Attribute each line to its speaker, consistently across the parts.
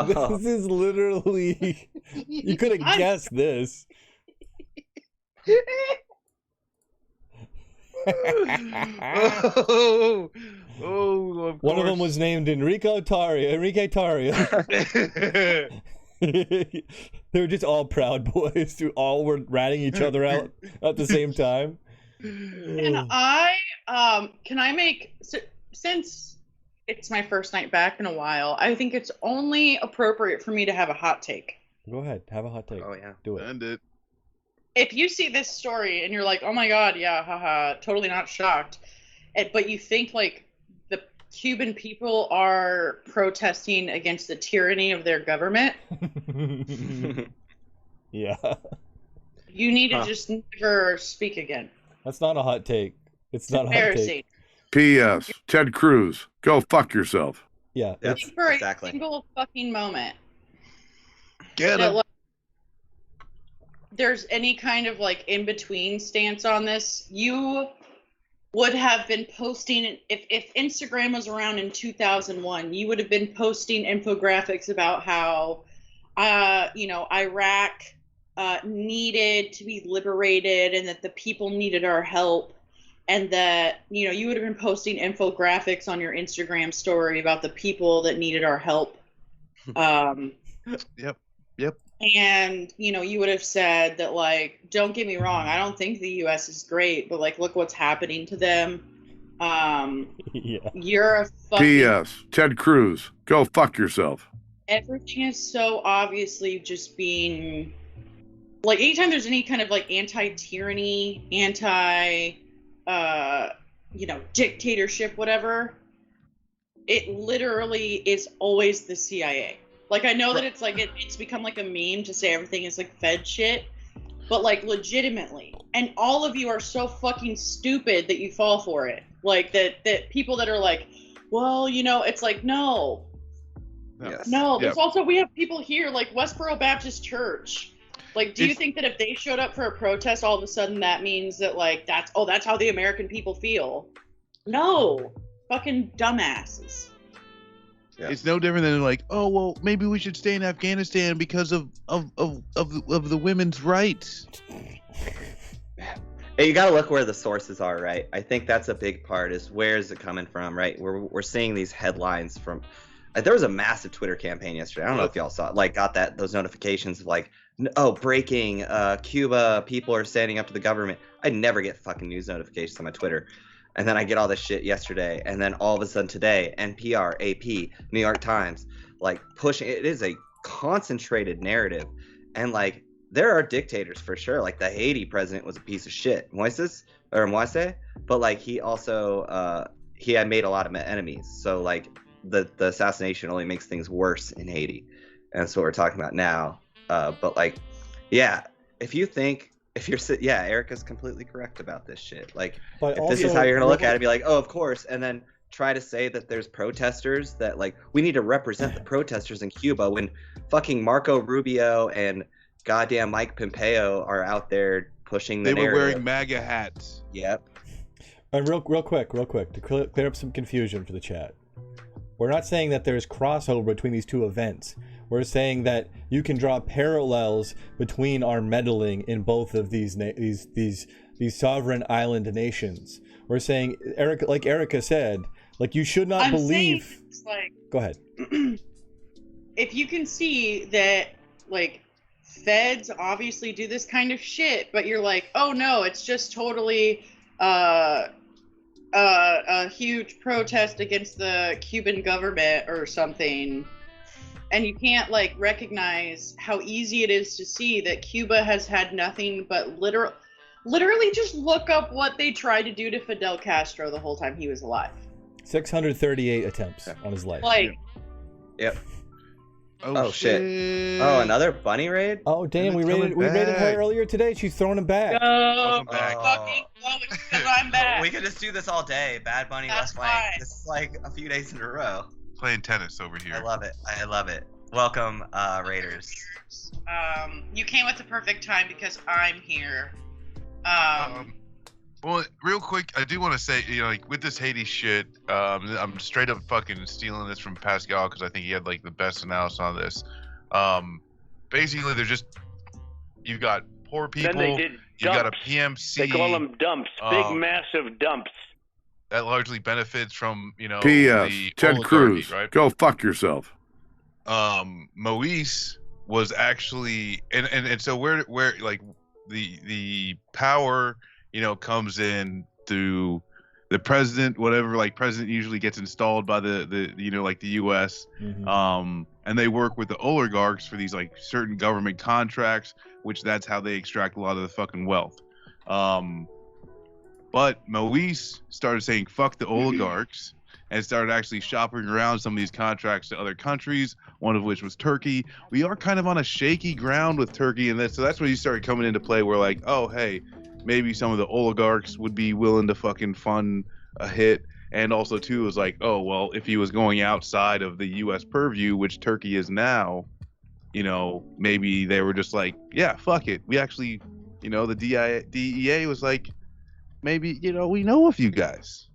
Speaker 1: This is literally... You could have guessed this. One of them was named Enrique Tarrio. They were just all Proud Boys who all were ratting each other out at the same time.
Speaker 2: Can I make, since it's my first night back in a while, I think it's only appropriate for me to have a hot take.
Speaker 1: Go ahead, have a hot take.
Speaker 3: Oh yeah,
Speaker 1: do it.
Speaker 4: End it.
Speaker 2: If you see this story and you're like, oh my god, yeah, haha, totally not shocked, but you think like the Cuban people are protesting against the tyranny of their government,
Speaker 1: yeah,
Speaker 2: you need to just never speak again.
Speaker 1: That's not a hot take. It's not a hot take.
Speaker 5: P.S. Ted Cruz, go fuck yourself.
Speaker 1: Yeah,
Speaker 3: yep,
Speaker 2: for
Speaker 3: exactly.
Speaker 2: a single fucking moment.
Speaker 4: Get him.
Speaker 2: There's any kind of like in-between stance on this, you would have been posting, if Instagram was around in 2001, you would have been posting infographics about how, Iraq needed to be liberated and that the people needed our help. And that, you would have been posting infographics on your Instagram story about the people that needed our help.
Speaker 4: Yep.
Speaker 2: And, you would have said that, like, don't get me wrong, I don't think the U.S. is great, but, like, look what's happening to them.
Speaker 1: Yeah.
Speaker 2: You're a fucking...
Speaker 5: P.S. Ted Cruz, go fuck yourself.
Speaker 2: Everything is so obviously just being... Like, anytime there's any kind of, like, anti-tyranny, dictatorship, whatever, it literally is always the CIA. Like, I know that it's like, it's become like a meme to say everything is like Fed shit, but like legitimately. And all of you are so fucking stupid that you fall for it. Like that people that are like, well, it's like, no.
Speaker 4: Yes.
Speaker 2: No, there's also, we have people here like Westboro Baptist Church. Like, do you think that if they showed up for a protest, all of a sudden that means that like, that's how the American people feel? No. Fucking dumbasses.
Speaker 4: Yeah. It's no different than like, oh well, maybe we should stay in Afghanistan because of the women's rights.
Speaker 3: Hey, you gotta look where the sources are, right? I think that's a big part. Is where is it coming from, right? We're seeing these headlines from. There was a massive Twitter campaign yesterday. I don't know if y'all saw it. Like, got those notifications of like, oh, breaking, Cuba, people are standing up to the government. I never get fucking news notifications on my Twitter. And then I get all this shit yesterday, and then all of a sudden today, NPR, AP, New York Times, like pushing. It is a concentrated narrative, and like there are dictators for sure. Like the Haiti president was a piece of shit, Moise, but like he also he had made a lot of enemies. So like the assassination only makes things worse in Haiti, and that's what we're talking about now. But like, yeah, if Erica's completely correct about this shit. Like,
Speaker 1: but
Speaker 3: if this is how you're gonna look at it, be like, oh, of course, and then try to say that there's protesters that like we need to represent the protesters in Cuba when fucking Marco Rubio and goddamn Mike Pompeo are out there pushing the narrative.
Speaker 4: They were wearing MAGA hats.
Speaker 3: Yep.
Speaker 1: And real quick, to clear up some confusion for the chat. We're not saying that there's crossover between these two events. We're saying that you can draw parallels between our meddling in both of these sovereign island nations. We're saying, like Erica said, like you should not believe.
Speaker 2: Like,
Speaker 1: go ahead.
Speaker 2: If you can see that, like, feds obviously do this kind of shit, but you're like, oh no, it's just totally a huge protest against the Cuban government or something. And you can't like recognize how easy it is to see that Cuba has had nothing but literally just look up what they tried to do to Fidel Castro the whole time he was alive.
Speaker 1: 638 attempts on his life.
Speaker 2: Like,
Speaker 3: yep. Oh shit. Oh, another bunny raid?
Speaker 1: Oh damn, we raided her earlier today. She's throwing him back.
Speaker 2: Fucking I'm back.
Speaker 3: We could just do this all day. Bad Bunny, West Flank. This is like a few days in a row.
Speaker 4: Playing tennis over here.
Speaker 3: I love it. Welcome, Raiders.
Speaker 2: You came at the perfect time because I'm here.
Speaker 4: Well, real quick, I do want to say, like with this Haiti shit, I'm straight up fucking stealing this from Pascal because I think he had like the best analysis on this. Basically, they're just you've got poor people.
Speaker 6: Then they did
Speaker 4: You've got a
Speaker 6: dumps.
Speaker 4: PMC.
Speaker 6: They call them dumps, big massive dumps.
Speaker 4: That largely benefits from
Speaker 5: P.S.
Speaker 4: the
Speaker 5: Ted
Speaker 4: oligarchy,
Speaker 5: Cruz,
Speaker 4: right?
Speaker 5: go fuck yourself.
Speaker 4: Moise was actually and so where like the power comes in through the president, whatever, like president usually gets installed by the like the US.
Speaker 1: Mm-hmm.
Speaker 4: And they work with the oligarchs for these like certain government contracts, which that's how they extract a lot of the fucking wealth. But Moise started saying fuck the oligarchs and started actually shopping around some of these contracts to other countries, one of which was Turkey. We are kind of on a shaky ground with Turkey, and so that's when he started coming into play. We're like, oh, hey, maybe some of the oligarchs would be willing to fucking fund a hit. And also, too, it was like, oh, well, if he was going outside of the U.S. purview, which Turkey is now, maybe they were just like, yeah, fuck it. We actually, the DEA was like, maybe, we know a few guys.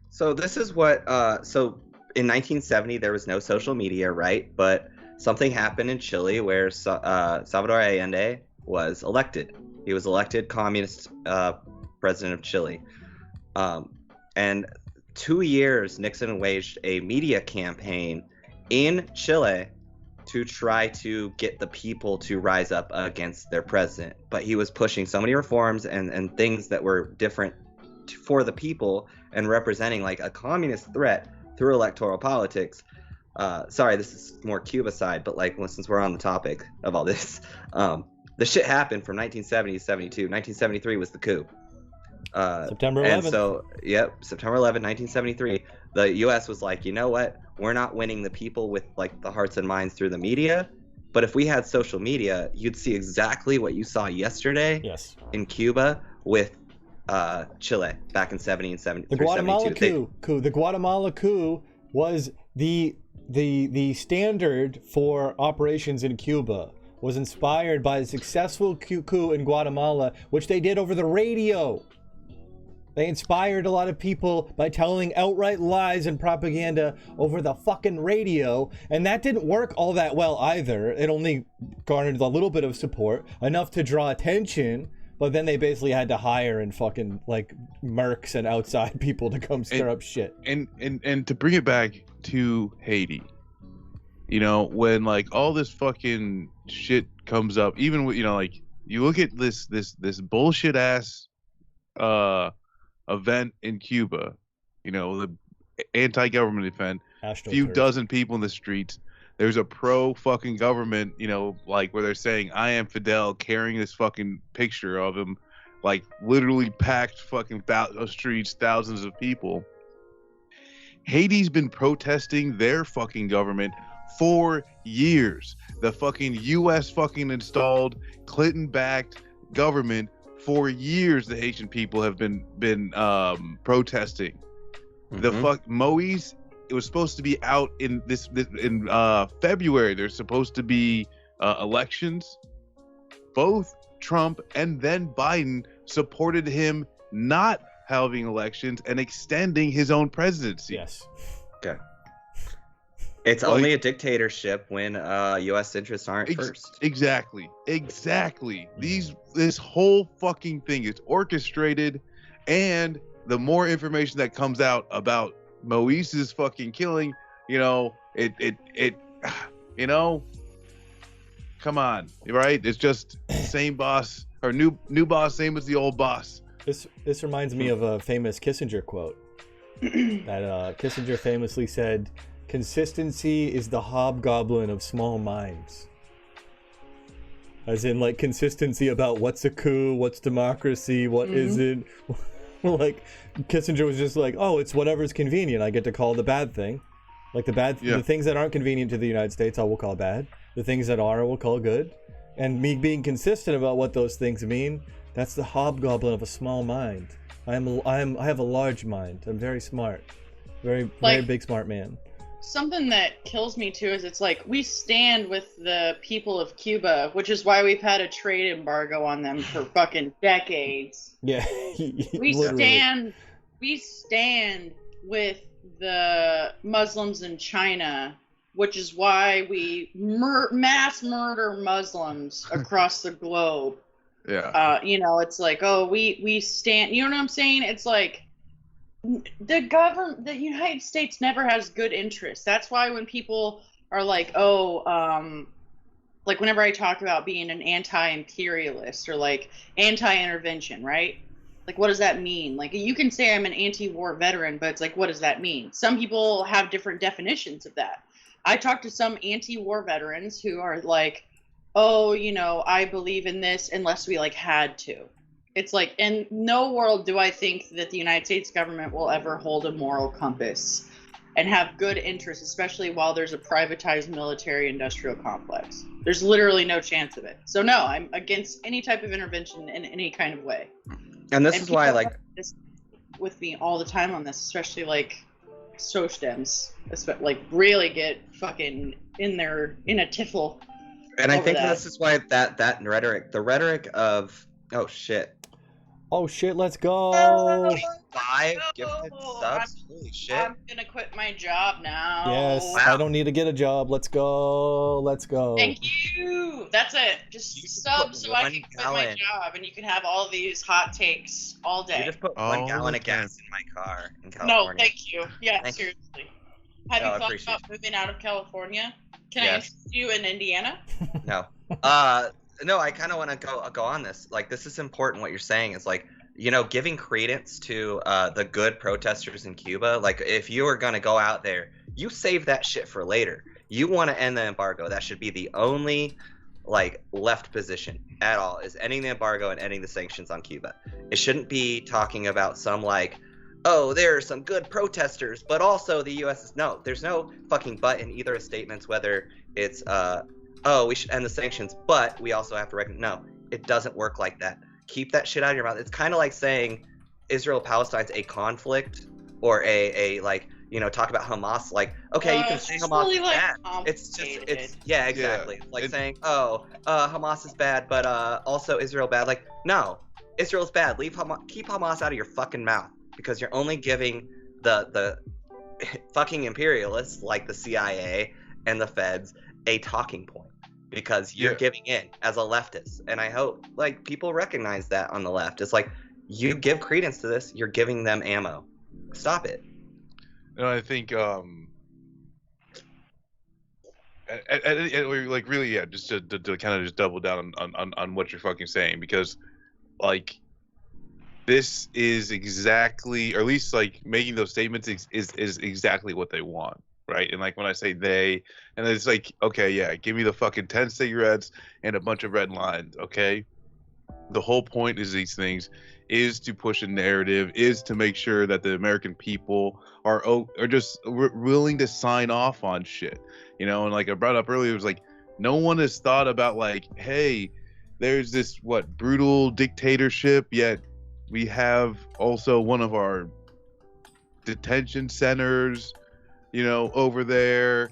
Speaker 3: So this is what, so in 1970, there was no social media, right? But something happened in Chile where Salvador Allende was elected. He was elected communist president of Chile. And 2 years, Nixon waged a media campaign in Chile to try to get the people to rise up against their president. But he was pushing so many reforms and things that were different for the people and representing like a communist threat through electoral politics. Sorry, this is more Cuba side, but like since we're on the topic of all this, the shit happened from 1970 to 72. 1973 was the coup.
Speaker 1: September 11th.
Speaker 3: And so, September 11th, 1973, the U.S. was like, you know what? We're not winning the people with like the hearts and minds through the media. But if we had social media, you'd see exactly what you saw yesterday in Cuba with Chile back in 70 and 70.
Speaker 1: The Guatemala coup. The Guatemala coup was the standard for operations in Cuba. Was inspired by a successful coup in Guatemala, which they did over the radio. They inspired a lot of people by telling outright lies and propaganda over the fucking radio, and that didn't work all that well either. It only garnered a little bit of support, enough to draw attention, but then they basically had to hire and fucking like mercs and outside people to come stir up shit.
Speaker 4: And to bring it back to Haiti, when like all this fucking shit comes up, even with like you look at this bullshit ass event in Cuba, the anti-government event, few dozen people in the streets. There's a pro fucking government, like where they're saying I am Fidel, carrying this fucking picture of him, like literally packed fucking streets, thousands of people. Haiti's been protesting their fucking government for years. The fucking U.S. fucking installed Clinton-backed government for years. The Haitian people have been protesting. Mm-hmm. The fuck Moise. It was supposed to be out in February. There's supposed to be elections. Both Trump and then Biden supported him not having elections and extending his own presidency.
Speaker 1: Yes.
Speaker 3: Okay. It's only a dictatorship when U.S. interests aren't first.
Speaker 4: Exactly. This whole fucking thing is orchestrated, and the more information that comes out about Moise's fucking killing, come on, right? It's just same boss or new boss, same as the old boss.
Speaker 1: This reminds me of a famous Kissinger quote that Kissinger famously said, "Consistency is the hobgoblin of small minds." As in, like, consistency about what's a coup, what's democracy, what isn't. Like, Kissinger was just like, oh, it's whatever's convenient. I get to call the bad thing. Like, the things that aren't convenient to the United States, I will call bad. The things that are, I will call good. And me being consistent about what those things mean, that's the hobgoblin of a small mind. I have a large mind. I'm very smart. Very big, smart man.
Speaker 2: something that kills me too is it's like we stand with the people of Cuba, which is why we've had a trade embargo on them for fucking decades.
Speaker 1: Yeah.
Speaker 2: We stand with the Muslims in China, which is why we mass murder Muslims across the globe.
Speaker 4: Yeah.
Speaker 2: It's like, oh, we stand. You know what I'm saying? It's like the United States never has good interests. That's why when people are like, like whenever I talk about being an anti-imperialist or like anti-intervention, right? Like, what does that mean? Like, you can say I'm an anti-war veteran, but it's like, what does that mean? Some people have different definitions of that. I talked to some anti-war veterans who are like, oh, I believe in this unless we like had to. It's like, in no world do I think that the United States government will ever hold a moral compass and have good interests, especially while there's a privatized military-industrial complex. There's literally no chance of it. So no, I'm against any type of intervention in any kind of way.
Speaker 3: And this is why, like,
Speaker 2: this with me all the time on this, especially like Dems, like really get fucking in a tiffle.
Speaker 3: And I think this is why that rhetoric, the rhetoric of, oh shit,
Speaker 1: let's go.
Speaker 3: 5 gifted subs. Holy shit.
Speaker 2: I'm gonna quit my job now.
Speaker 1: Yes,
Speaker 3: wow.
Speaker 1: I don't need to get a job. Let's go.
Speaker 2: Thank you. That's it. Just sub so I can quit my job and you can have all these hot takes all day.
Speaker 3: You just put 1 gallon of gas in my car in California.
Speaker 2: No, thank you. Yeah, seriously. Have you thought about moving out of California? Can I interest you in Indiana?
Speaker 3: No. No, I kind of want to go on this. Like, this is important. What you're saying is like, giving credence to the good protesters in Cuba. Like, if you are gonna go out there, you save that shit for later. You want to end the embargo. That should be the only like left position at all, is ending the embargo and ending the sanctions on Cuba. It shouldn't be talking about some like, oh, there are some good protesters, but also the U.S. is no. There's no fucking but in either of statements, whether it's oh, we should end the sanctions, but we also have to recognize, no, it doesn't work like that. Keep that shit out of your mouth. It's kind of like saying Israel-Palestine's a conflict, or a like, talk about Hamas. Like, okay, you can say Hamas
Speaker 2: really
Speaker 3: is
Speaker 2: like
Speaker 3: bad. Yeah, exactly. Like saying, oh, Hamas is bad, but also Israel bad. Like, no, Israel's bad. Keep Hamas out of your fucking mouth, because you're only giving the fucking imperialists like the CIA and the feds a talking point, because you're giving in as a leftist. And I hope like people recognize that on the left. It's like, you give credence to this, you're giving them ammo. Stop it.
Speaker 4: I think like really, yeah, just to kind of just double down on what you're fucking saying, because like this is exactly, or at least like making those statements is exactly what they want. Right. And like when I say they, and it's like, okay, yeah, give me the fucking 10 cigarettes and a bunch of red lines. Okay. The whole point is these things is to push a narrative, is to make sure that the American people are just willing to sign off on shit, and like I brought up earlier, it was like, no one has thought about like, hey, there's this brutal dictatorship, yet we have also one of our detention centers over there,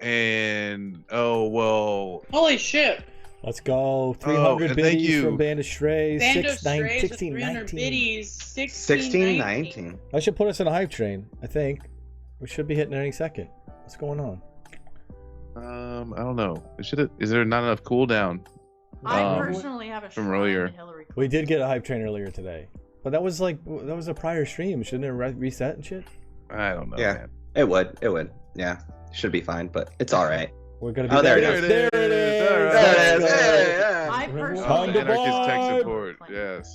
Speaker 4: and
Speaker 2: holy shit,
Speaker 1: let's go. 300 biddies from Band of Strays.
Speaker 2: 300 biddies. 1619.
Speaker 1: That should put us in a hype train. I think we should be hitting any second. What's going on?
Speaker 4: I don't know. Is there not enough cooldown?
Speaker 7: I personally have a
Speaker 4: from earlier.
Speaker 1: We did get a hype train earlier today, but that was a prior stream. Shouldn't it reset and shit?
Speaker 4: I don't know.
Speaker 3: Yeah.
Speaker 4: Man.
Speaker 3: It would. Yeah. Should be fine, but it's all right.
Speaker 1: We're gonna be
Speaker 3: there.
Speaker 1: There it is.
Speaker 3: There it is.
Speaker 7: I personally
Speaker 1: Time to
Speaker 4: Anarchist tech
Speaker 1: vibe.
Speaker 4: support. Yes.